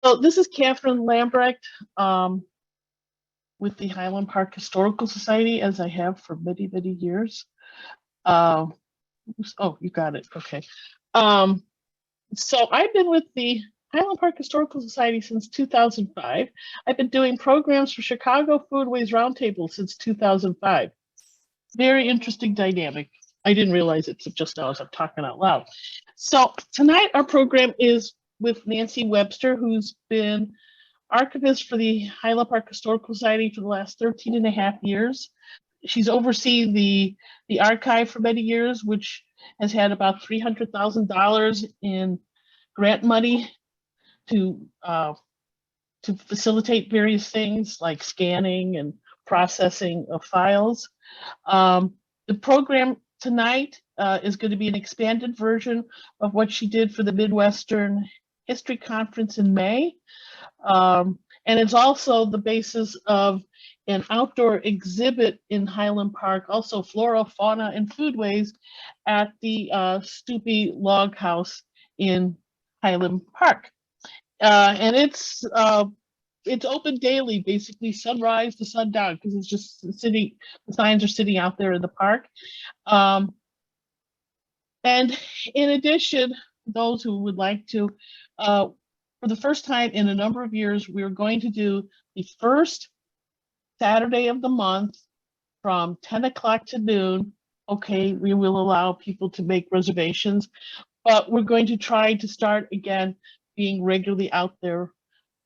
So this is Catherine Lambrecht with the Highland Park Historical Society, as I have for many, many years. Oh, you got it. Okay. So I've been with the Highland Park Historical Society since 2005. I've been doing programs for Chicago Foodways Roundtable since 2005. Very interesting dynamic. I didn't realize it just now as I'm talking out loud. So tonight our program is with Nancy Webster, who's been archivist for the Highland Park Historical Society for the last 13 and a half years. She's overseen the archive for many years, which has had about $300,000 in grant money to facilitate various things like scanning and processing of files. The program tonight is going to be an expanded version of what she did for the Midwestern History Conference in May. And it's also the basis of an outdoor exhibit in Highland Park, also Flora, Fauna and Foodways at the Stoopy Log House in Highland Park. And it's open daily, basically sunrise to sundown, because it's just sitting, the signs are sitting out there in the park. And in addition, those who would like to, for the first time in a number of years, we're going to do the first Saturday of the month from 10 o'clock to noon. Okay, we will allow people to make reservations, but we're going to try to start again being regularly out there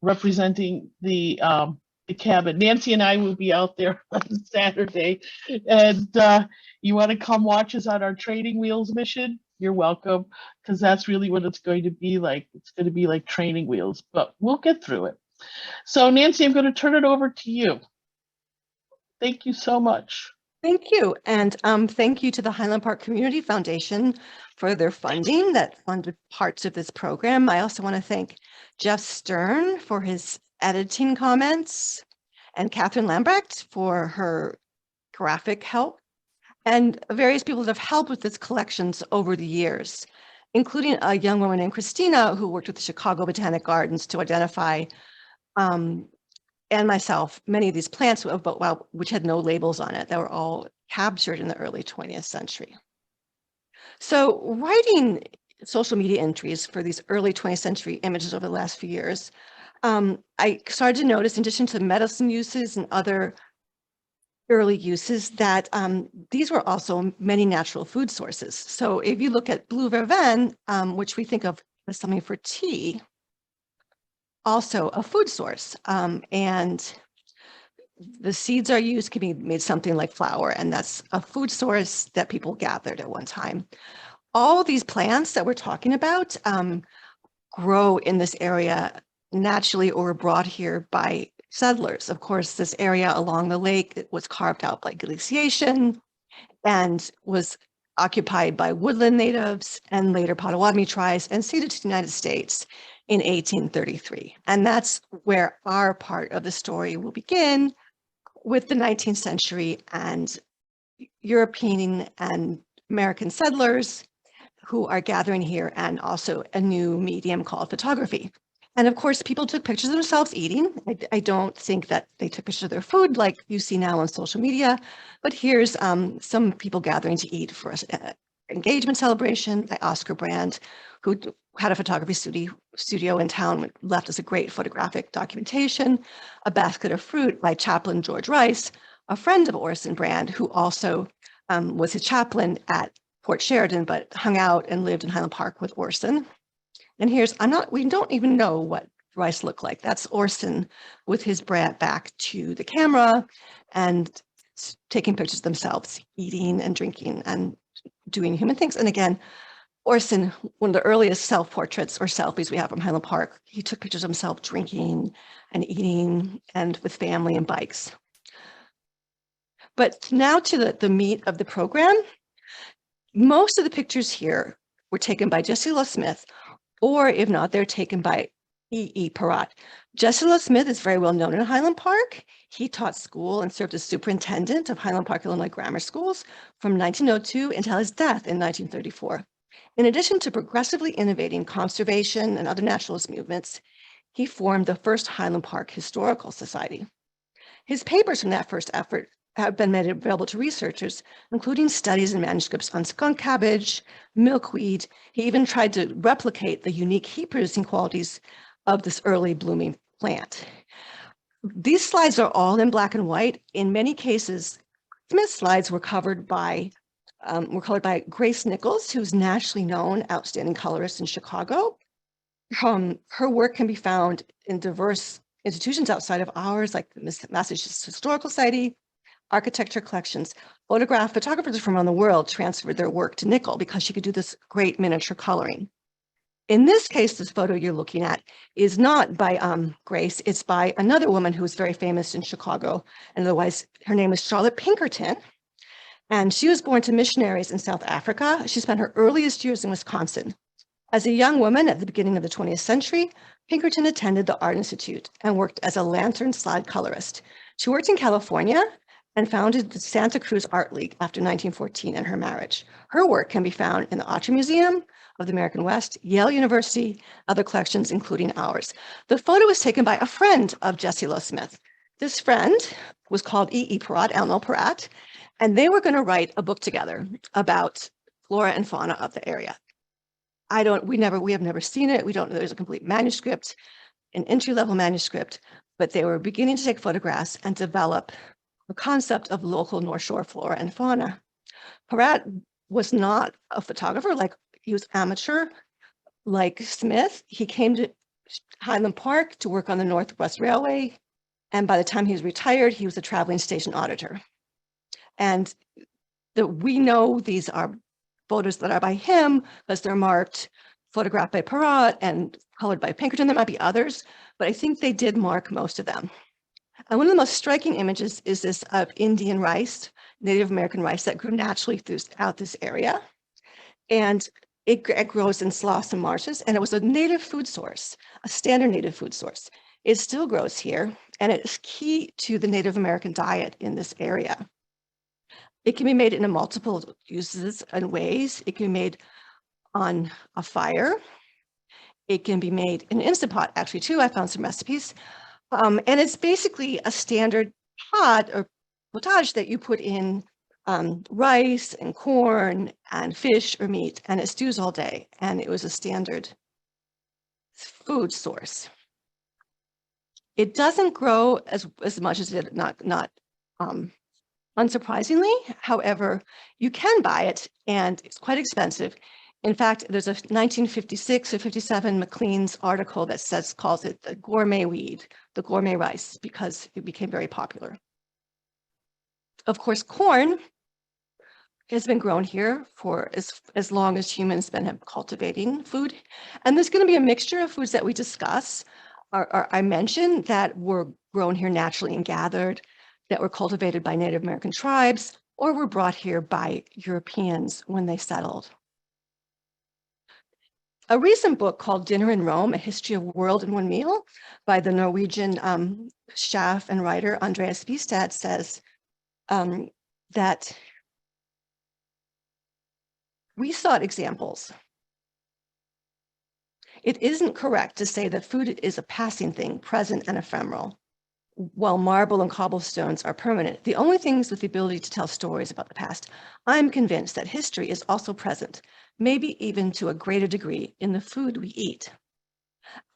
representing the cabin. Nancy and I will be out there on Saturday, and you want to come watch us on our training wheels mission? You're welcome, because that's really what it's going to be like. It's going to be like training wheels, but we'll get through it. So Nancy, I'm going to turn it over to you. Thank you so much. Thank you. And thank you to the Highland Park Community Foundation for their funding that funded parts of this program. I also want to thank Jeff Stern for his editing comments and Catherine Lambrecht for her graphic help, and various people that have helped with these collections over the years, including a young woman named Christina who worked with the Chicago Botanic Gardens to identify, and myself, many of these plants which had no labels on it that were all captured in the early 20th century. So writing social media entries for these early 20th century images over the last few years, I started to notice, in addition to medicine uses and other early uses, that these were also many natural food sources. So if you look at blue verveine, which we think of as something for tea, also a food source, and the seeds are used, can be made something like flour, and that's a food source that people gathered at one time. All of these plants that we're talking about grow in this area naturally or were brought here by settlers. Of course, this area along the lake was carved out by glaciation and was occupied by woodland natives and later Potawatomi tribes and ceded to the United States in 1833. And that's where our part of the story will begin, with the 19th century and European and American settlers who are gathering here, and also a new medium called photography. And of course, people took pictures of themselves eating. I don't think that they took pictures of their food like you see now on social media, but here's some people gathering to eat for an engagement celebration by Oscar Brand, who had a photography studio in town, left us a great photographic documentation. A basket of fruit by chaplain George Rice, a friend of Orson Brand, who also was his chaplain at Port Sheridan, but hung out and lived in Highland Park with Orson. And here's, we don't even know what Rice looked like. That's Orson with his back to the camera and taking pictures of themselves, eating and drinking and doing human things. And again, Orson, one of the earliest self-portraits or selfies we have from Highland Park, he took pictures of himself drinking and eating and with family and bikes. But now to the meat of the program. Most of the pictures here were taken by Jesse Lowe Smith, or if not, they're taken by E.E. Parratt. Jesse Lowe Smith is very well known in Highland Park. He taught school and served as superintendent of Highland Park, Illinois grammar schools from 1902 until his death in 1934. In addition to progressively innovating conservation and other naturalist movements, he formed the first Highland Park Historical Society. His papers from that first effort have been made available to researchers, including studies and manuscripts on skunk cabbage, milkweed. He even tried to replicate the unique heat-producing qualities of this early blooming plant. These slides are all in black and white. In many cases, Smith's slides were colored by Grace Nichols, who's nationally known outstanding colorist in Chicago. Her work can be found in diverse institutions outside of ours, like the Massachusetts Historical Society, architecture collections. Photographers from around the world transferred their work to Nichol because she could do this great miniature coloring. In this case, this photo you're looking at is not by Grace, it's by another woman who was very famous in Chicago, and otherwise her name is Charlotte Pinkerton. And she was born to missionaries in South Africa. She spent her earliest years in Wisconsin. As a young woman at the beginning of the 20th century, Pinkerton attended the Art Institute and worked as a lantern slide colorist. She worked in California and founded the Santa Cruz Art League after 1914 and her marriage. Her work can be found in the Autry Museum of the American West, Yale University, other collections, including ours. The photo was taken by a friend of Jessie Lowe Smith. This friend was called E.E. Parratt, Eleanor Parratt, and they were going to write a book together about flora and fauna of the area. We have never seen it. We don't know there's a complete manuscript, an entry-level manuscript, but they were beginning to take photographs and develop the concept of local North Shore flora and fauna. Parratt was not a photographer, he was amateur, like Smith. He came to Highland Park to work on the Northwest Railway, and by the time he was retired, he was a traveling station auditor. And we know these are photos that are by him because they're marked, photographed by Parratt and colored by Pinkerton. There might be others, but I think they did mark most of them. And one of the most striking images is this of Indian rice, Native American rice that grew naturally throughout this area. And it grows in sloughs and marshes, and it was a native food source, a standard native food source. It still grows here, and it is key to the Native American diet in this area. It can be made in multiple uses and ways. It can be made on a fire. It can be made in an Instant Pot, actually, too. I found some recipes. And it's basically a standard pot or potage that you put in rice and corn and fish or meat, and it stews all day. And it was a standard food source. It doesn't grow as much as it not unsurprisingly. However, you can buy it, and it's quite expensive. In fact, there's a 1956 or 57 Maclean's article that calls it the gourmet weed, the gourmet rice, because it became very popular. Of course, corn has been grown here for as long as humans been cultivating food. And there's going to be a mixture of foods that we discuss. I mentioned that were grown here naturally and gathered, that were cultivated by Native American tribes, or were brought here by Europeans when they settled. A recent book called Dinner in Rome, A History of World in One Meal by the Norwegian chef and writer Andreas Viestad says that we sought examples. It isn't correct to say that food is a passing thing, present and ephemeral, while marble and cobblestones are permanent. The only things with the ability to tell stories about the past. I'm convinced that history is also present, maybe even to a greater degree in the food we eat.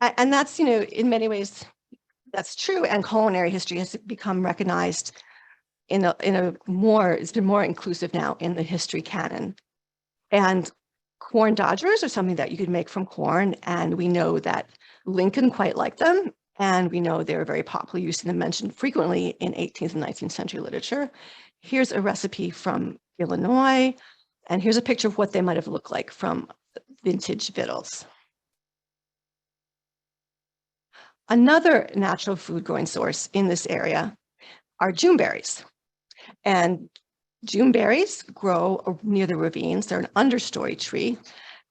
And that's, in many ways, that's true. And culinary history has become recognized it's been more inclusive now in the history canon. And corn dodgers are something that you could make from corn. And we know that Lincoln quite liked them. And we know they were very popular, used and mentioned frequently in 18th and 19th century literature. Here's a recipe from Illinois. And here's a picture of what they might have looked like from vintage victuals. Another natural food growing source in this area are juneberries. And juneberries grow near the ravines. They're an understory tree.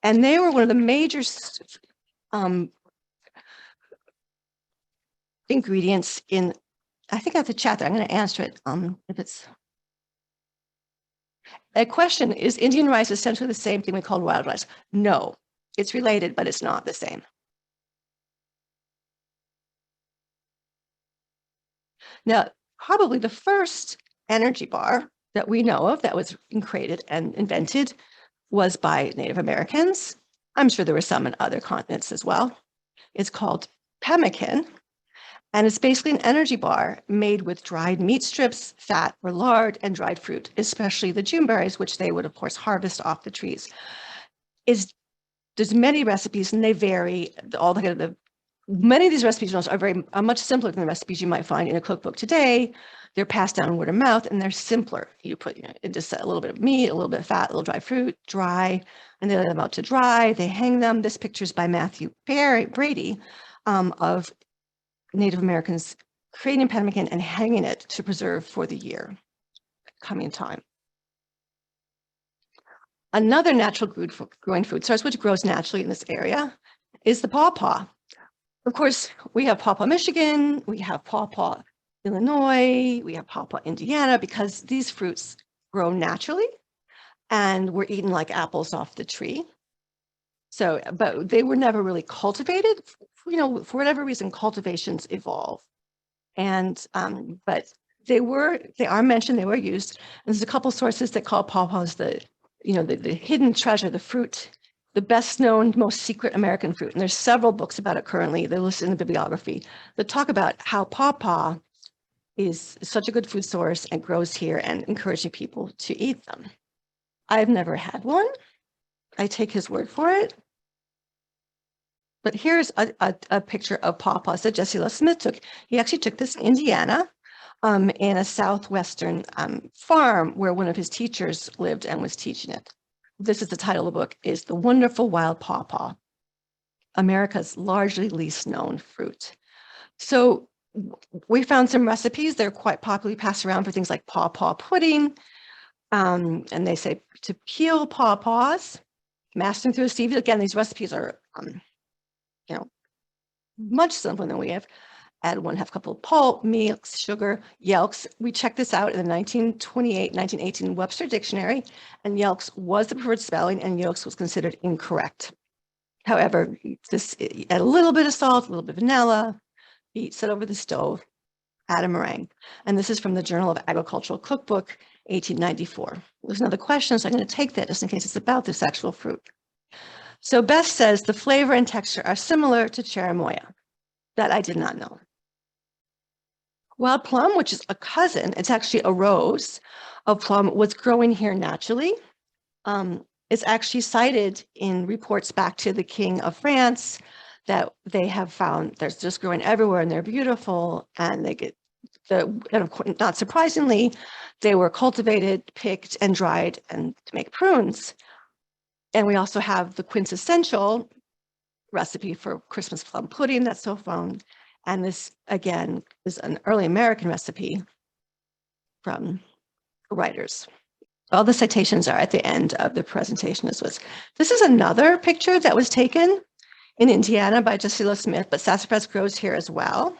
And they were one of the major ingredients in, I think I have to chat there. I'm going to answer it if it's a question. Is Indian rice essentially the same thing we call wild rice? No, it's related, but it's not the same. Now, probably the first energy bar that we know of that was created and invented was by Native Americans. I'm sure there were some in other continents as well. It's called pemmican, and it's basically an energy bar made with dried meat strips, fat or lard, and dried fruit, especially the June berries, which they would, of course, harvest off the trees. There's many recipes, and they vary. Many of these recipes are much simpler than the recipes you might find in a cookbook today. They're passed down word of mouth, and they're simpler. You put just a little bit of meat, a little bit of fat, a little dried fruit, dry, and they let them out to dry. They hang them. This picture is by Matthew Brady of Native Americans creating pemmican and hanging it to preserve for the year coming time. Another natural growing food source, which grows naturally in this area, is the pawpaw. Of course, we have pawpaw, Michigan, we have pawpaw, Illinois, we have pawpaw, Indiana, because these fruits grow naturally and were eaten like apples off the tree. So, but they were never really cultivated. For whatever reason, cultivations evolve. And, but they are mentioned, they were used. And there's a couple sources that call pawpaws the hidden treasure, the fruit, the best known, most secret American fruit. And there's several books about it currently. They're listed in the bibliography that talk about how pawpaw is such a good food source and grows here and encouraging people to eat them. I've never had one. I take his word for it. But here's a picture of pawpaws that Jesse Love Smith took. He actually took this in Indiana in a southwestern farm where one of his teachers lived and was teaching it. This is the title of the book, is The Wonderful Wild Pawpaw, America's largely least known fruit. So we found some recipes. They're quite popularly passed around for things like pawpaw pudding. And they say to peel pawpaws, mash them through a sieve. Again, these recipes are much simpler than we have. Add 1/2 cup of pulp, mix, sugar, yelks. We checked this out in the 1918 Webster Dictionary, and yelks was the preferred spelling, and yolks was considered incorrect. However, add a little bit of salt, a little bit of vanilla, set over the stove, add a meringue. And this is from the Journal of Agricultural Cookbook, 1894. There's another question, so I'm going to take that just in case it's about this actual fruit. So Beth says the flavor and texture are similar to cherimoya. That I did not know. Wild plum, which is a cousin, it's actually a rose of plum, was growing here naturally. It's actually cited in reports back to the King of France that they have found they're just growing everywhere and they're beautiful, and and of course, not surprisingly, they were cultivated, picked, and dried and to make prunes. And we also have the quintessential recipe for Christmas plum pudding that's so fun. And this, again, is an early American recipe from writers. All the citations are at the end of the presentation. This is another picture that was taken in Indiana by Jesse Love Smith, but sassafras grows here as well.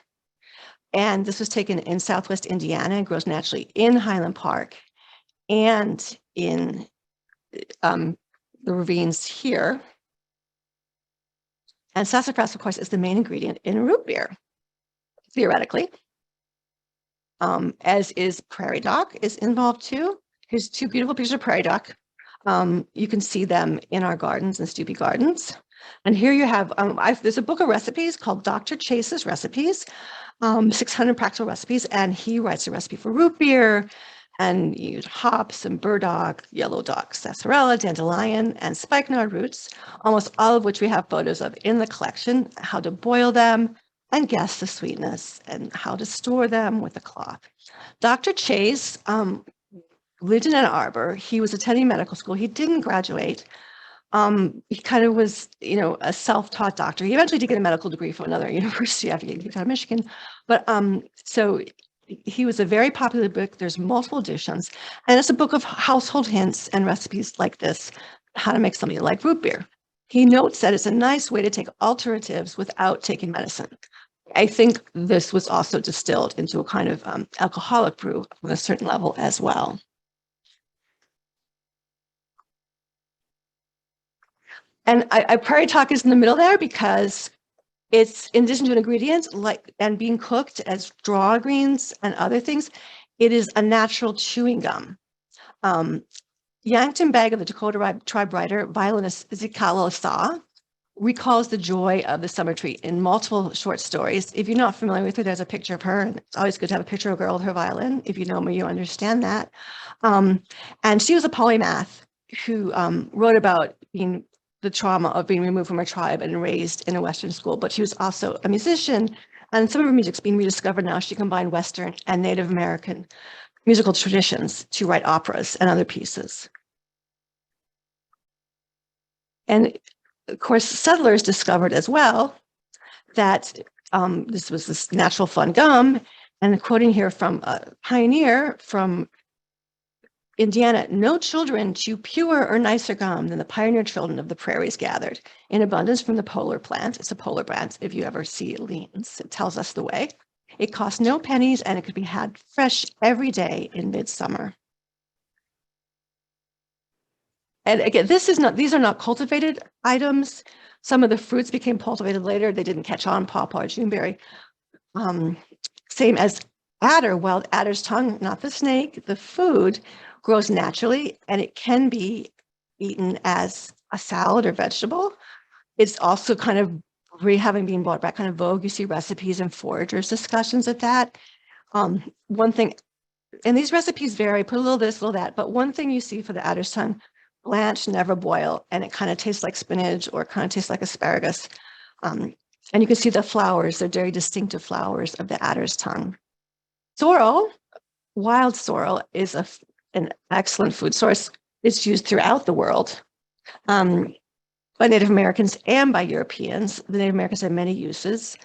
And this was taken in Southwest Indiana and grows naturally in Highland Park and in the ravines here. And sassafras, of course, is the main ingredient in root beer, theoretically, as is prairie dock is involved too. Here's 2 beautiful pictures of prairie dock. You can see them in our gardens and Stoopy Gardens. And here you have, there's a book of recipes called Dr. Chase's Recipes, 600 practical recipes, and he writes a recipe for root beer, and you use hops and burdock, yellow dock, sarsaparilla, dandelion, and spikenard roots, almost all of which we have photos of in the collection, how to boil them and guess the sweetness and how to store them with a cloth. Dr. Chase lived in Ann Arbor. He was attending medical school. He didn't graduate. He kind of was, a self-taught doctor. He eventually did get a medical degree from another university after getting kicked out of Michigan. But so he was a very popular book. There's multiple editions, and it's a book of household hints and recipes like this, how to make something like root beer. He notes that it's a nice way to take alternatives without taking medicine. I think this was also distilled into a kind of alcoholic brew on a certain level as well. And Prairie Talk is in the middle there because It's in addition to an ingredient like and being cooked as draw greens and other things, it is a natural chewing gum. Yankton Bag of the Dakota tribe writer, violinist Zikalo Sa recalls the joy of the summer tree in multiple short stories. If you're not familiar with her, there's a picture of her, and it's always good to have a picture of a girl with her violin. If you know me, you understand that. And she was a polymath who wrote about the trauma of being removed from her tribe and raised in a Western school, but she was also a musician, and some of her music's being rediscovered now. She combined Western and Native American musical traditions to write operas and other pieces. And of course, settlers discovered as well that this was this natural fun gum. And quoting here from a pioneer from Indiana, no children chew purer or nicer gum than the pioneer children of the prairies gathered in abundance from the polar plant. It's a polar plant. If you ever see it leans, it tells us the way. It costs no pennies and it could be had fresh every day in midsummer. And again, these are not cultivated items. Some of the fruits became cultivated later. They didn't catch on, pawpaw, Juneberry. Same as adder, wild adder's tongue, not the snake. The food grows naturally and it can be eaten as a salad or vegetable. It's also kind of having been brought back kind of vogue. You see recipes and foragers discussions of that. One thing, and these recipes vary, put a little this, a little that, but one thing you see for the adder's tongue, blanch, never boil, and it kind of tastes like spinach or kind of tastes like asparagus. And you can see the flowers, they're very distinctive flowers of the adder's tongue. Sorrel, wild sorrel, is an excellent food source. It's used throughout the world by Native Americans and by Europeans. The Native Americans have many uses.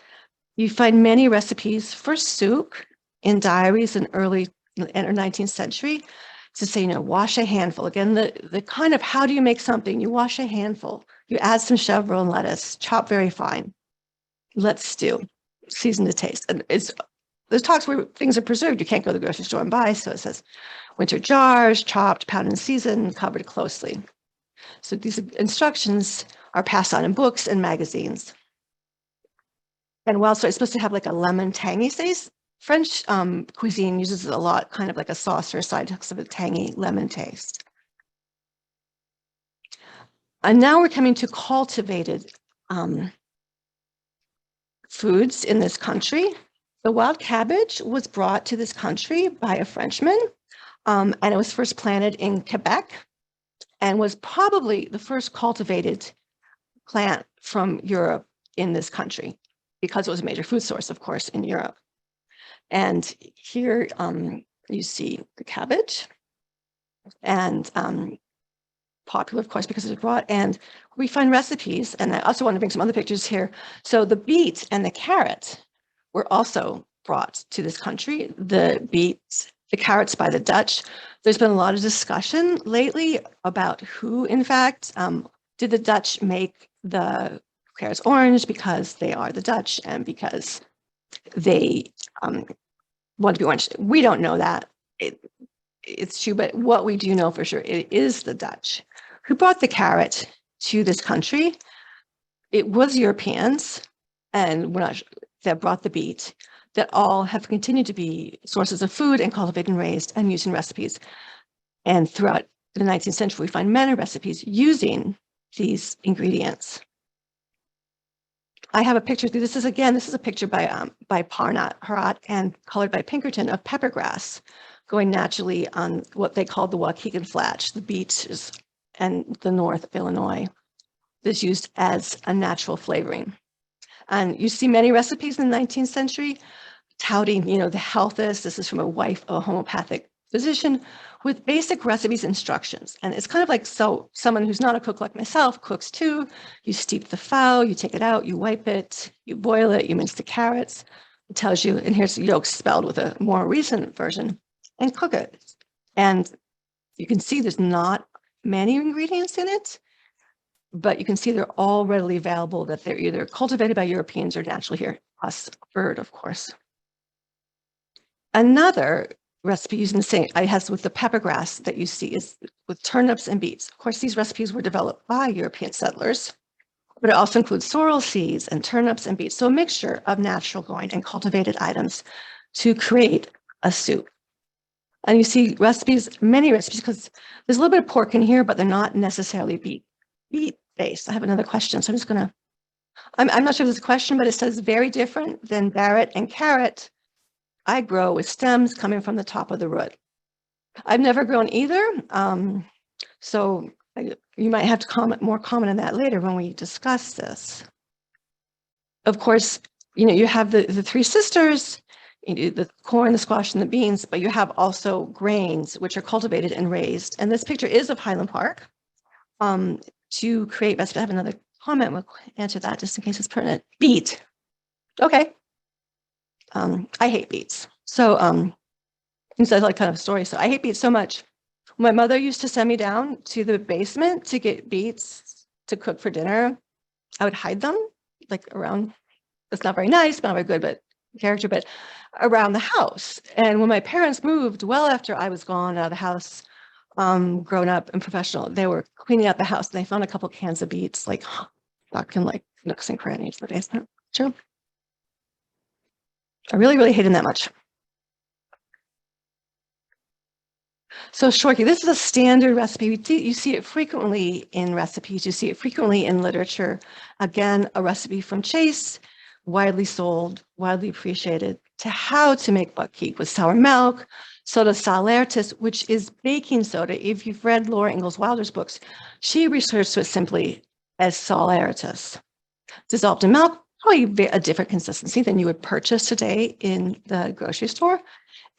You find many recipes for soup in diaries in early or 19th century. To say, wash a handful. Again, the kind of how do you make something? You wash a handful. You add some chevre and lettuce, chop very fine. Let stew, season to taste. And there's talks where things are preserved. You can't go to the grocery store and buy. So it says winter jars, chopped, pounded and seasoned, covered closely. So these instructions are passed on in books and magazines. And while so it's supposed to have like a lemon tangy taste, French cuisine uses it a lot, kind of like a sauce or a side because of a tangy lemon taste. And now we're coming to cultivated foods in this country. The wild cabbage was brought to this country by a Frenchman, and it was first planted in Quebec and was probably the first cultivated plant from Europe in this country because it was a major food source, of course, in Europe. And here you see the cabbage and popular, of course, because it was brought. And we find recipes. And I also want to bring some other pictures here. So the beet and the carrot were also brought to this country. The beets, the carrots by the Dutch. There's been a lot of discussion lately about who, in fact, did the Dutch make the carrots orange because they are the Dutch and because they want to be orange. We don't know that. It's true, but what we do know for sure, it is the Dutch who brought the carrot to this country. It was Europeans, and we're not sure, that brought the beet, that all have continued to be sources of food and cultivated and raised and used in recipes. And throughout the 19th century, we find many recipes using these ingredients. I have a picture. This is a picture by Parratt and colored by Pinkerton of peppergrass going naturally on what they called the Waukegan Flats, the beaches and the north of Illinois. This used as a natural flavoring. And you see many recipes in the 19th century touting, the healthist. This is from a wife of a homeopathic physician with basic recipes instructions. And it's kind of like, so someone who's not a cook like myself cooks too. You steep the fowl, you take it out, you wipe it, you boil it, you mince the carrots. It tells you, and here's the yolk spelled with a more recent version, and cook it. And you can see there's not many ingredients in it, but you can see they're all readily available, that they're either cultivated by Europeans or naturally here, us bird, of course. Another recipe using the same, it has with the peppergrass that you see is with turnips and beets. Of course, these recipes were developed by European settlers. but it also includes sorrel seeds and turnips and beets. So a mixture of natural growing and cultivated items to create a soup. And you see recipes, many recipes, because there's a little bit of pork in here, but they're not necessarily beet based. I have another question, so I'm just gonna, I'm not sure if there's a question, but it says very different than Barrett and carrot. I grow with stems coming from the top of the root. I've never grown either, so you might have to comment on that later when we discuss this. Of course, you have the three sisters, the corn, the squash, and the beans, but you have also grains, which are cultivated and raised. And this picture is of Highland Park to create recipes. I have another comment. We'll answer that just in case it's pertinent. Beet. Okay. I hate beets. So, it's like kind of a story. So I hate beets so much. My mother used to send me down to the basement to get beets to cook for dinner. I would hide them like around, it's not very nice, not very good, but character, but around the house. And when my parents moved, well after I was gone out of the house, grown up and professional, they were cleaning out the house and they found a couple cans of beets, like stuck in like nooks and crannies of the basement. True. I really, really hate them that much. So shortcake, this is a standard recipe. You see it frequently in recipes. You see it frequently in literature. Again, a recipe from Chase, widely sold, widely appreciated, to how to make buckwheat with sour milk, soda salertis, which is baking soda. If you've read Laura Ingalls Wilder's books, she refers to it simply as saleritis. Dissolved in milk, probably a different consistency than you would purchase today in the grocery store.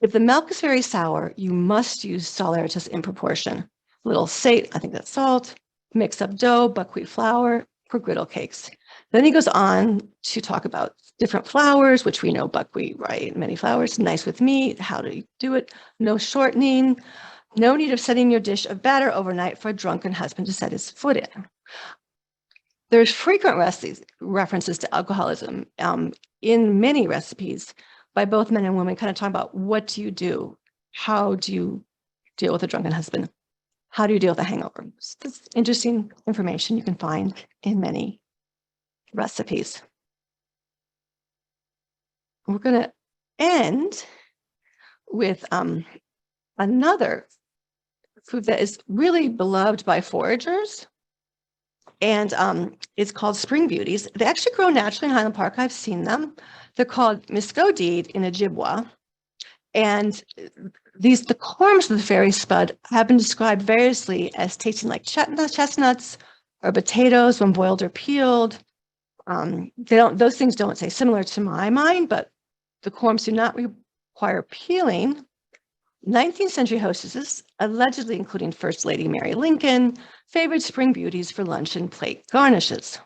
If the milk is very sour, you must use saleritis in proportion. Little salt, I think that's salt, mix up dough, buckwheat flour for griddle cakes. Then he goes on to talk about different flours, which we know buckwheat, right? Many flours, nice with meat, how do you do it? No shortening, no need of setting your dish of batter overnight for a drunken husband to set his foot in. There's frequent references to alcoholism in many recipes by both men and women, kind of talking about what do you do? How do you deal with a drunken husband? How do you deal with a hangover? This is interesting information you can find in many recipes. We're going to end with another food that is really beloved by foragers, and it's called spring beauties. They actually grow naturally in Highland Park. I've seen them. They're called miscodeed in Ojibwa. And the corms of the fairy spud have been described variously as tasting like chestnuts or potatoes when boiled or peeled. Those things don't say similar to my mind, but the corms do not require peeling. 19th century hostesses, allegedly including First Lady Mary Lincoln, favored spring beauties for luncheon plate garnishes.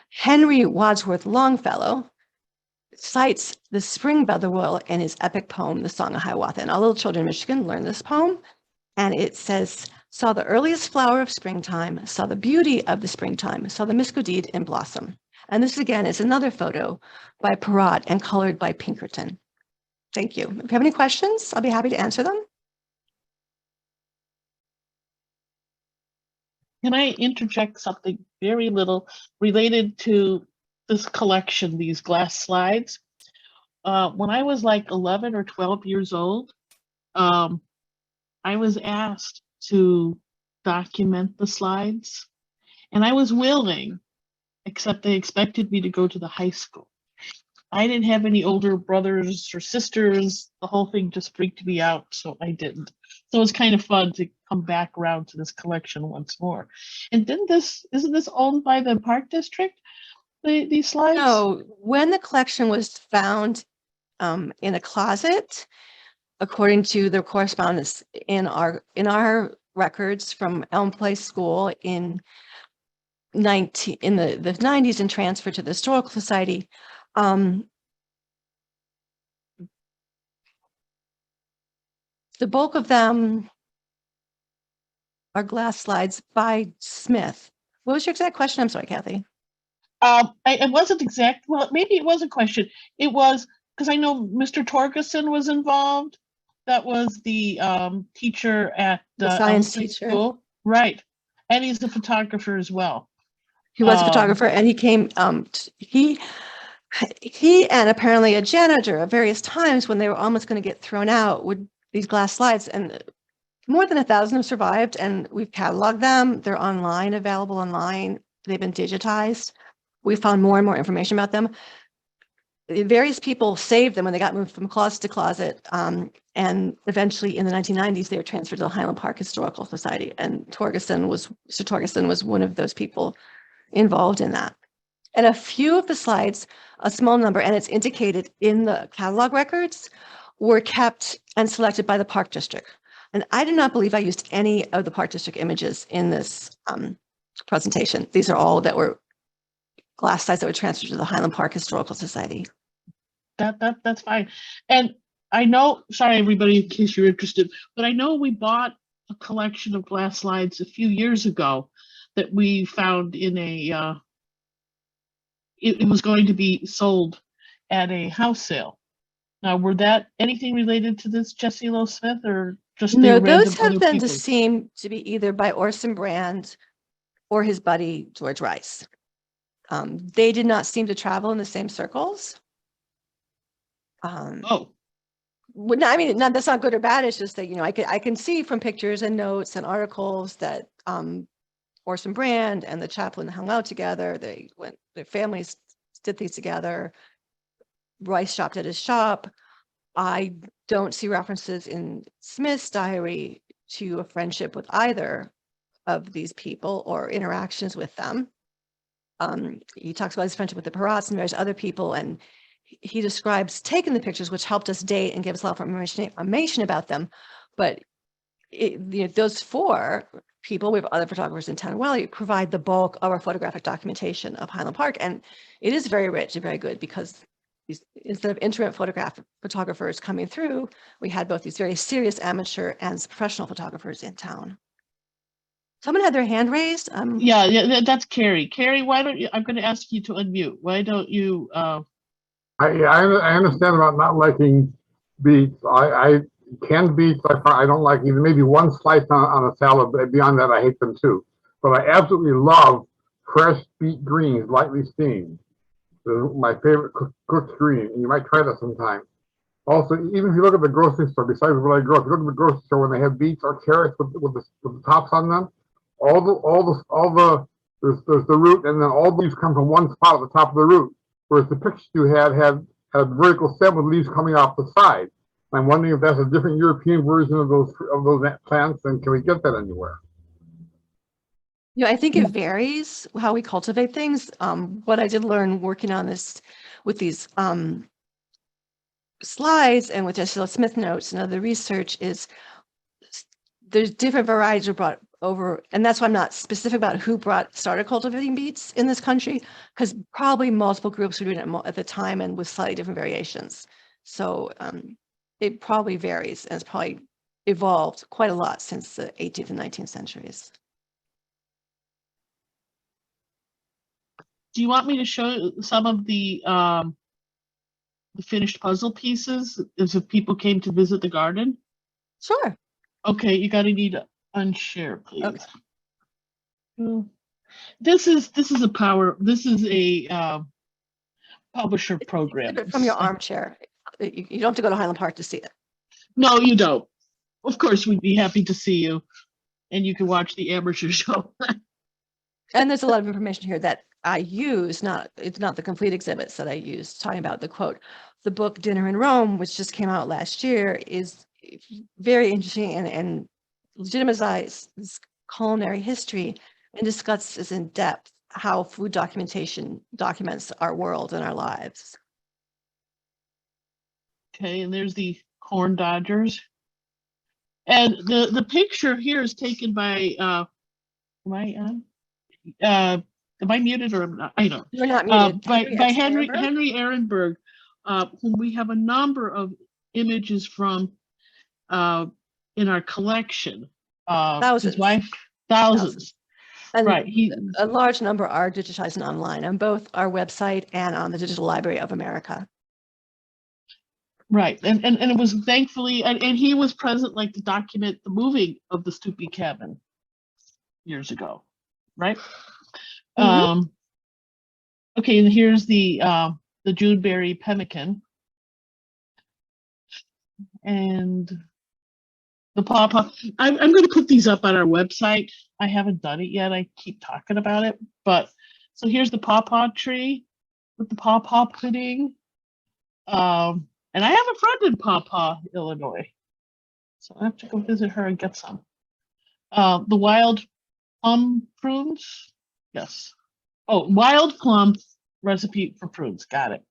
Henry Wadsworth Longfellow cites the spring butterwell in his epic poem, The Song of Hiawatha. And all little children in Michigan learn this poem. And it says, saw the earliest flower of springtime, saw the beauty of the springtime, saw the miscodeed in blossom. And this again is another photo by Parratt and colored by Pinkerton. Thank you. If you have any questions, I'll be happy to answer them. Can I interject something very little related to this collection, these glass slides? When I was like 11 or 12 years old, I was asked to document the slides, and I was willing, except they expected me to go to the high school. I didn't have any older brothers or sisters. The whole thing just freaked me out, so I didn't. So it's kind of fun to come back around to this collection once more. And isn't this owned by the Park District, these slides? No, when the collection was found in a closet, according to the correspondence in our records from Elm Place School in the 90s and transferred to the Historical Society, the bulk of them are glass slides by Smith. What was your exact question? I'm sorry, Kathy. It wasn't exact. Well, maybe it was a question. It was because I know Mr. Torgerson was involved. That was the teacher at The science teacher. School. Right. And he's a photographer as well. He was a photographer, and he came, he and apparently a janitor at various times when they were almost going to get thrown out would these glass slides, and more than 1,000 have survived, and we've cataloged them. They're online, available online. They've been digitized. We found more and more information about them. Various people saved them when they got moved from closet to closet. And eventually in the 1990s, they were transferred to the Highland Park Historical Society. And Mr. Torgerson was one of those people involved in that. And a few of the slides, a small number, and it's indicated in the catalog records, were kept and selected by the Park District. And I do not believe I used any of the Park District images in this presentation. These are all that were glass slides that were transferred to the Highland Park Historical Society. That's fine. And I know, sorry, everybody, in case you're interested, but I know we bought a collection of glass slides a few years ago that we found in a, it was going to be sold at a house sale. Now, were that anything related to this Jesse Lowe Smith, or just No, random those have other been people? seem to be either by Orson Brand or his buddy George Rice. They did not seem to travel in the same circles. Oh, Well, no, I mean, that's not good or bad. It's just that, you know, I can see from pictures and notes and articles that Orson Brand and the chaplain hung out together. Their families did things together. Rice shopped at his shop. I don't see references in Smith's diary to a friendship with either of these people or interactions with them. He talks about his friendship with the Parratts and various other people, and he describes taking the pictures, which helped us date and give us a lot of information about them. But those four people, we have other photographers in town, well, provide the bulk of our photographic documentation of Highland Park. And it is very rich and very good because instead of intimate photographers coming through, we had both these very serious amateur and professional photographers in town. Someone had their hand raised. yeah, that's Carrie. Carrie, why don't you, I'm going to ask you to unmute. Why don't you? I understand about not liking beets. I canned beets. I don't like even maybe one slice on a salad. But beyond that, I hate them too. But I absolutely love fresh beet greens, lightly steamed. They're my favorite cooked green, and you might try that sometime. Also, even if you look at the grocery store, besides what I grow, if you look at the grocery store when they have beets or carrots with the tops on them, there's the root, and then all the leaves come from one spot at the top of the root. Whereas the pictures you had a vertical stem with leaves coming off the side. I'm wondering if that's a different European version of those plants, and can we get that anywhere? Yeah, I think it varies how we cultivate things. What I did learn working on this with these slides and with Jesse Lowe Smith notes and other research is there's different varieties were brought over, and that's why I'm not specific about who started cultivating beets in this country, because probably multiple groups were doing it at the time and with slightly different variations. So it probably varies, and it's probably evolved quite a lot since the 18th and 19th centuries. Do you want me to show some of the finished puzzle pieces as if people came to visit the garden? Sure. Okay, you gotta need to unshare, please. Okay. This is a publisher program. From your armchair. You don't have to go to Highland Park to see it. No, you don't. Of course, we'd be happy to see you, and you can watch the amateur show. And there's a lot of information here that I use, it's not the complete exhibits that I use, talking about the quote. The book Dinner in Rome, which just came out last year, is very interesting and legitimizes this culinary history and discusses in depth how food documentation documents our world and our lives. Okay, and there's the corn dodgers. And the picture here is taken by am I muted or am I not? I don't. You're not muted. By Henry Ehrenberg, whom we have a number of images from in our collection. Thousands. His wife, thousands. And right. A large number are digitized and online on both our website and on the Digital Library of America. Right. And it was thankfully, and he was present like to document the moving of the Stoopy cabin years ago. Right. Um, okay, and here's the Juneberry pemmican. And the pawpaw. I'm going to put these up on our website. I haven't done it yet. I keep talking about it. But so here's the pawpaw tree with the pawpaw pudding. And I have a friend in Pawpaw, Illinois. So I have to go visit her and get some. The wild plum prunes. Yes. Oh, wild plum recipe for prunes. Got it.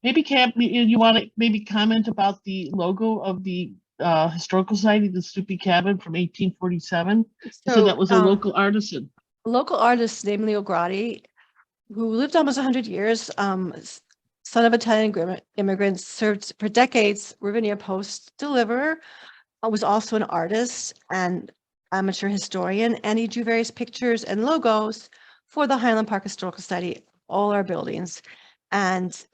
Maybe you want to maybe comment about the logo of the Historical Society, the Stoopy Cabin from 1847. So that was a local artisan. A local artist named Leo Grotti, who lived almost 100 years, son of Italian immigrants, served for decades, Ravinia Post deliverer, was also an artist and amateur historian, and he drew various pictures and logos for the Highland Park Historical Society, all our buildings. And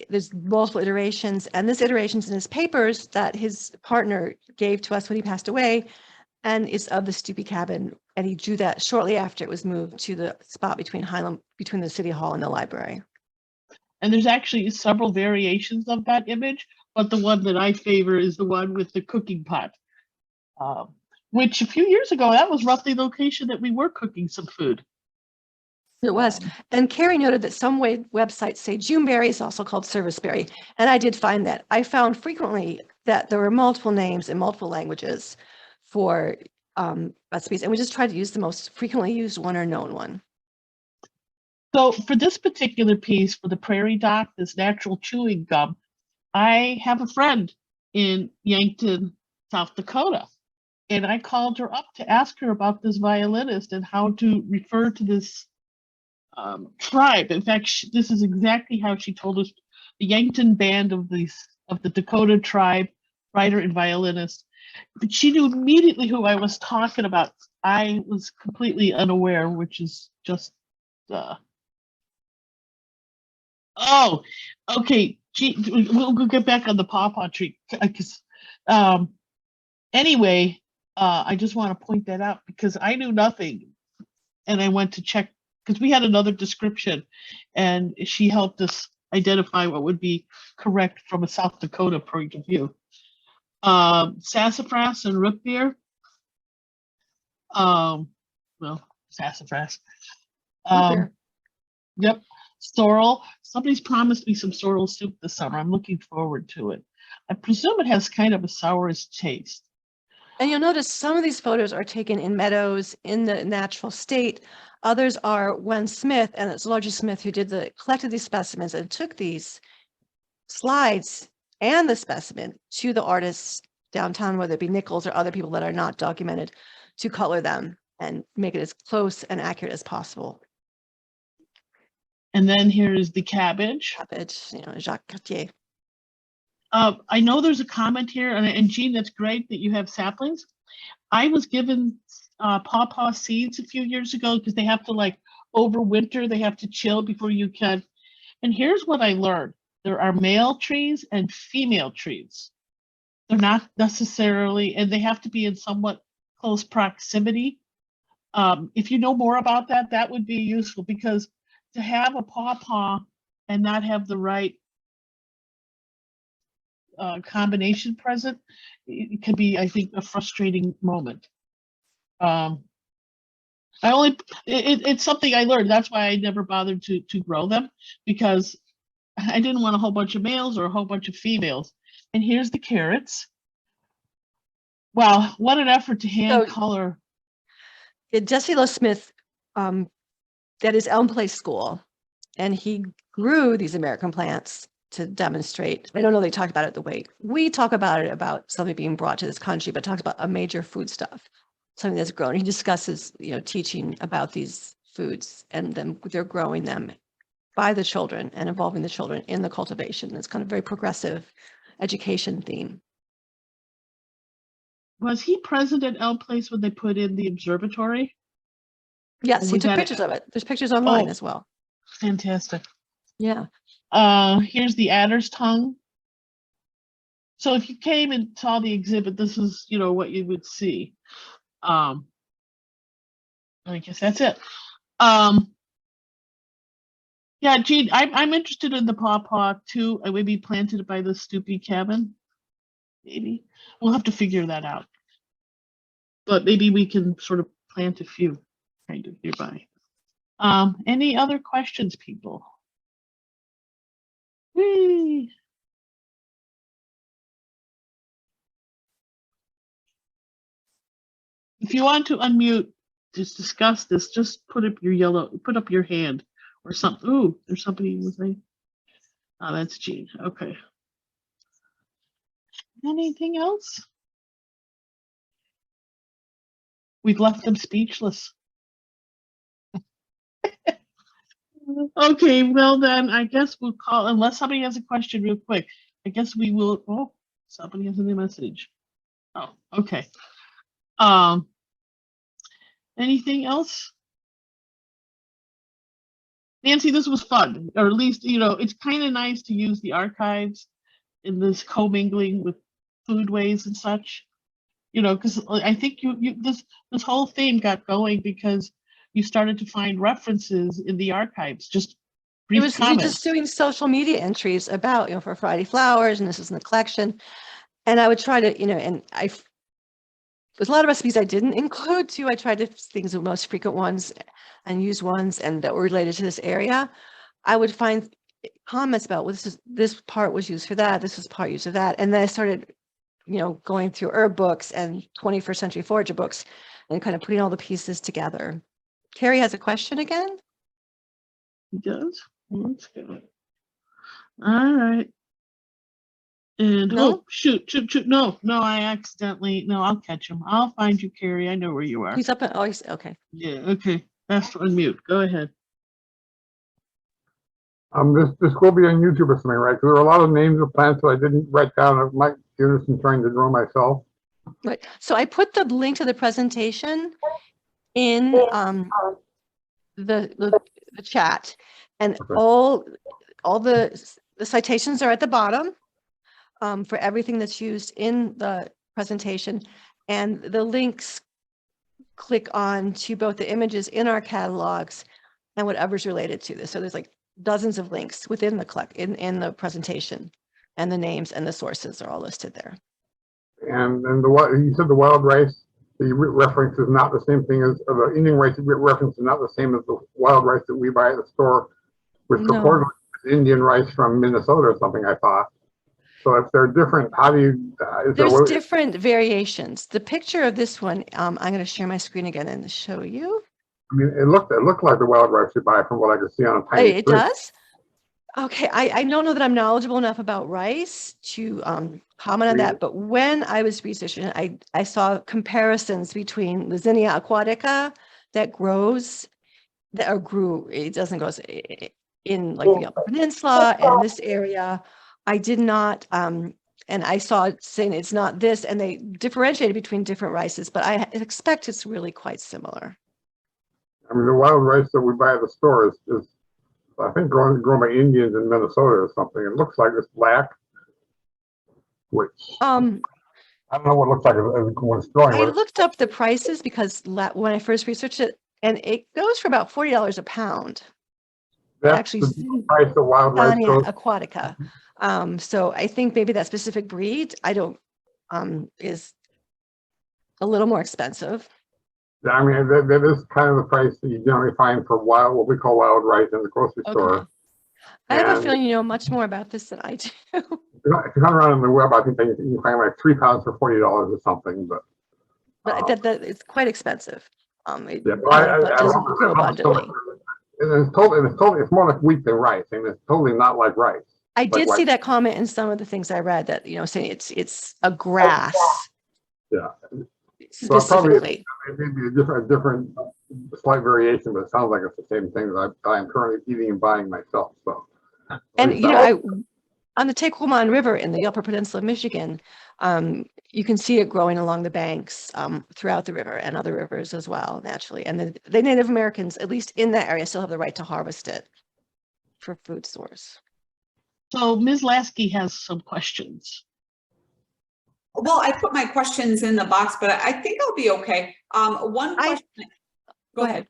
there's multiple iterations, and this iteration's in his papers that his partner gave to us when he passed away, and it's of the Stoopy Cabin. And he drew that shortly after it was moved to the spot between the City Hall and the library. And there's actually several variations of that image, but the one that I favor is the one with the cooking pot, which a few years ago, that was roughly the location that we were cooking some food. It was. And Carrie noted that some websites say Juneberry is also called serviceberry. And I did find that. I found frequently that there were multiple names in multiple languages for recipes, and we just tried to use the most frequently used one or known one. So for this particular piece, for the Prairie Dock, this natural chewing gum, I have a friend in Yankton, South Dakota, and I called her up to ask her about this violinist and how to refer to this tribe. In fact, this is exactly how she told us. The Yankton band of the Dakota tribe, writer and violinist. But she knew immediately who I was talking about. I was completely unaware, which is just oh, okay. We'll get back on the pawpaw tree. Anyway, I just want to point that out because I knew nothing, and I went to check because we had another description, and she helped us identify what would be correct from a South Dakota point of view. Sassafras and root beer. Well, sassafras. Yep. Sorrel. Somebody's promised me some sorrel soup this summer. I'm looking forward to it. I presume it has kind of a sourish taste. And you'll notice some of these photos are taken in meadows in the natural state. Others are Wen Smith, and it's Larger Smith who collected these specimens and took these slides and the specimen to the artists downtown, whether it be Nichols or other people that are not documented, to color them and make it as close and accurate as possible. And then here is the cabbage. Cabbage, Jacques Cartier. I know there's a comment here, and Jean, that's great that you have saplings. I was given pawpaw seeds a few years ago because they have to overwinter, they have to chill before you can. And here's what I learned. There are male trees and female trees. They're not necessarily, and they have to be in somewhat close proximity. If you know more about that, that would be useful, because to have a pawpaw and not have the right combination present, it can be, I think, a frustrating moment. It's something I learned. That's why I never bothered to grow them, because I didn't want a whole bunch of males or a whole bunch of females. And here's the carrots. Wow, what an effort to hand color. Jesse Lowe Smith, that is Elm Place School, and he grew these American plants to demonstrate. I don't know they talked about it the way we talk about it, about something being brought to this country, but talks about a major foodstuff, something that's grown. He discusses, teaching about these foods, and then they're growing them by the children and involving the children in the cultivation. It's kind of very progressive education theme. Was he present at Elm Place when they put in the observatory? Yes, he took pictures of it. There's pictures online as well. Fantastic. Yeah. Here's the adder's tongue. So if you came and saw the exhibit, this is, what you would see. I guess that's it. Yeah, Gene, I'm interested in the pawpaw too. I would be planted by the Stoopy cabin. Maybe we'll have to figure that out. But maybe we can sort of plant a few kind of nearby. Any other questions, people? Whee! If you want to unmute, just discuss this, just put up your hand or something. Ooh, there's somebody with me. Oh, that's Jean. Okay. Anything else? We've left them speechless. Okay, well then, I guess we'll call, unless somebody has a question real quick, I guess we will, oh, somebody has a new message. Oh, okay. Anything else? Nancy, this was fun, or at least, it's kind of nice to use the archives in this commingling with foodways and such, because I think this whole thing got going because you started to find references in the archives, just brief You're comments. just doing social media entries about, for Friday Flowers, and this is in the collection. And I would try to, and there's a lot of recipes I didn't include too. I tried to think of the most frequent ones and use ones and that were related to this area. I would find comments about, well, this part was used for that, this was part used for that. And then I started, going through herb books and 21st century forager books and kind of putting all the pieces together. Carrie has a question again? He does? Let's go. All right. And No? oh, shoot. No, I'll catch him. I'll find you, Carrie. I know where you are. He's up. He's okay. Yeah, okay. That's to unmute. Go ahead. This will be on YouTube or something, right? Because there are a lot of names of plants that I didn't write down. I might be interested in trying to draw myself. Right. So I put the link to the presentation in the chat, and Okay. all the citations are at the bottom for everything that's used in the presentation, and the links click on to both the images in our catalogs and whatever's related to this. So there's like dozens of links within the in the presentation, and the names and the sources are all listed there. And you said the wild rice the reference is not the same thing as the Indian rice reference is not the same as the wild rice that we buy at the store, which purportedly is Indian rice from Minnesota or something, I thought. So if they're different, how do you? There's different variations. The picture of this one, I'm going to share my screen again and show you. I mean, it looked like the wild rice you buy from what I could see on a tiny It does? Okay, I don't know that I'm knowledgeable enough about rice to comment on that, but when I was researching, I saw comparisons between Luzenia aquatica that grows, it doesn't grow in like the Upper Peninsula and this area. I did not, and I saw it saying it's not this, and they differentiated between different rices, but I expect it's really quite similar. I mean, the wild rice that we buy at the store is I think grown by Indians in Minnesota or something. It looks like it's black, which I don't know what it looks like when it's growing. I looked up the prices because when I first researched it, and it goes for about $40 a pound. That's actually the price of wild rice goes. Aquatica. So I think maybe that specific breed is a little more expensive. I mean, that is kind of the price that you generally find for what we call wild rice in the grocery store. I have a feeling you know much more about this than I do. If you hunt around on the web, I think you can find like 3 pounds for $40 or something. But that it's quite expensive. Yeah, but I doesn't grow abundantly. It's more like wheat than rice. I mean, it's totally not like rice. I did see that comment in some of the things I read that saying it's a grass. Yeah. Specifically. So maybe a different slight variation, but it sounds like it's the same thing that I'm currently eating and buying myself. So, and on the Tequaman River in the Upper Peninsula of Michigan, you can see it growing along the banks throughout the river and other rivers as well, naturally. And the Native Americans, at least in that area, still have the right to harvest it for food source. So Ms. Lasky has some questions. Well, I put my questions in the box, but I think I'll be okay. One question. Go ahead.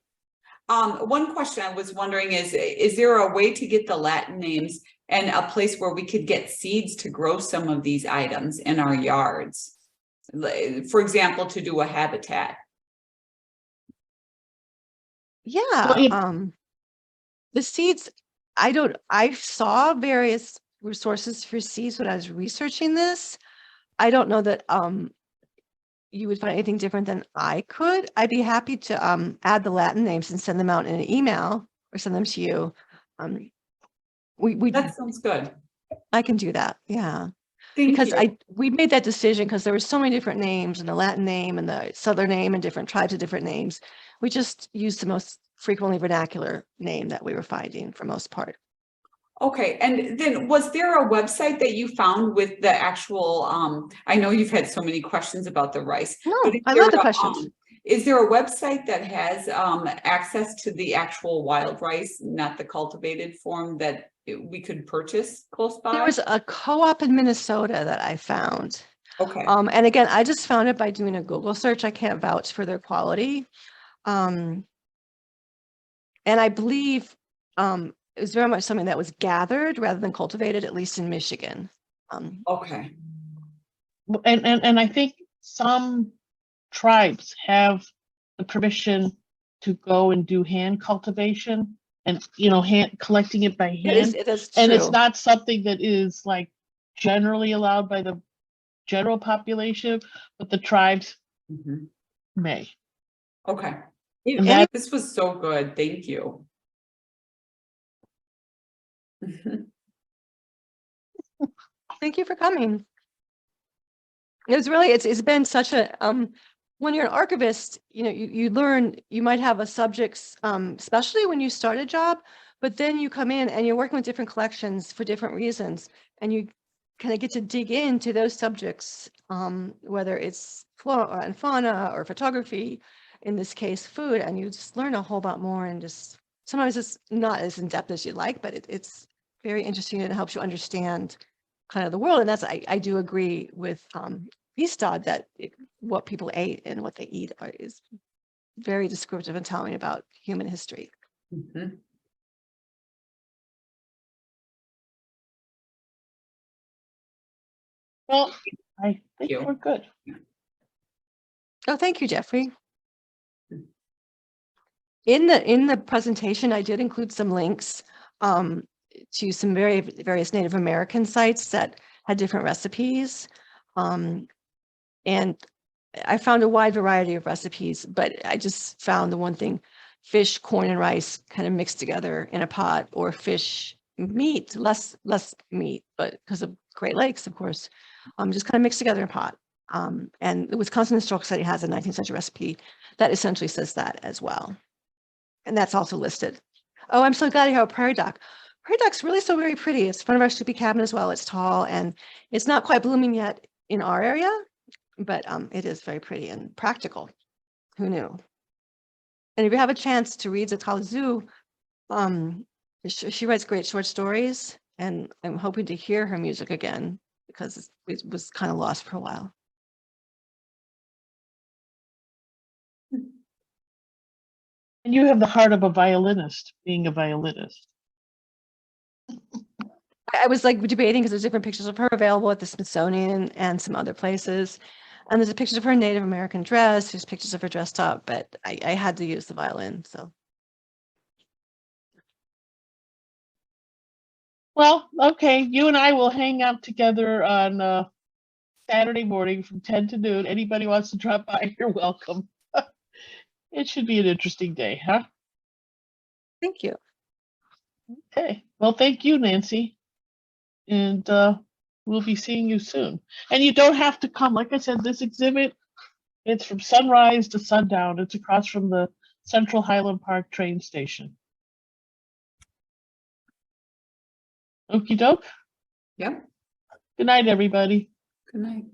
One question I was wondering is there a way to get the Latin names and a place where we could get seeds to grow some of these items in our yards? For example, to do a habitat. Yeah, Well, the seeds, I saw various resources for seeds when I was researching this. I don't know that you would find anything different than I could. I'd be happy to add the Latin names and send them out in an email or send them to you. That sounds good. I can do that. Yeah. Thank Because you. we made that decision because there were so many different names, and the Latin name and the Southern name and different tribes of different names. We just used the most frequently vernacular name that we were finding for most part. Okay, and then was there a website that you found with the actual, I know you've had so many questions about the rice. No, but is I there love the a, questions. Is there a website that has access to the actual wild rice, not the cultivated form, that we could purchase close by? There was a co-op in Minnesota that I found. Okay. And again, I just found it by doing a Google search. I can't vouch for their quality. And I believe it was very much something that was gathered rather than cultivated, at least in Michigan. Okay. and I think some tribes have the permission to go and do hand cultivation and, hand collecting it by hand. It is And it's true. not something that is like generally allowed by the general population, but the tribes Mhm. may. Okay. And that, This was so good. Thank you. Thank you for coming. It was really, it's been such a, when you're an archivist, you learn, you might have a subjects, especially when you start a job, but then you come in and you're working with different collections for different reasons, and you kind of get to dig into those subjects, whether it's flora and fauna or photography, in this case, food, and you just learn a whole lot more, and just sometimes it's not as in depth as you'd like, but it's very interesting and it helps you understand kind of the world. And that's, I do agree with Viestad that what people ate and what they eat is very descriptive and telling about human history. Mhm. well, I think you. we're good. Oh, thank you, Jeffrey. Hmm. In the presentation, I did include some links to some various Native American sites that had different recipes. And I found a wide variety of recipes, but I just found the one thing: fish, corn, and rice kind of mixed together in a pot, or fish, meat, less meat, but because of Great Lakes, of course, just kind of mixed together in a pot. And the Wisconsin Historical Society has a 19th century recipe that essentially says that as well. And that's also listed. Oh, I'm so glad you have a prairie dock. Prairie dock's really so very pretty. It's in front of our Stupi cabin as well. It's tall and it's not quite blooming yet in our area, but it is very pretty and practical. Who knew? And if you have a chance to read the Toulouse, she writes great short stories, and I'm hoping to hear her music again because it was kind of lost for a while. And you have the heart of a violinist, being a violinist. I was like debating because there's different pictures of her available at the Smithsonian and some other places. And there's a picture of her Native American dress. There's pictures of her dressed up, but I had to use the violin. So. Well, okay, you and I will hang out together on Saturday morning from 10 to noon. Anybody wants to drop by, you're welcome. It should be an interesting day, huh? Thank you. Okay, well, thank you, Nancy. And we'll be seeing you soon. And you don't have to come. Like I said, this exhibit, it's from sunrise to sundown. It's across from the Central Highland Park train station. Okie doke. Yep. Good night, everybody. Good night.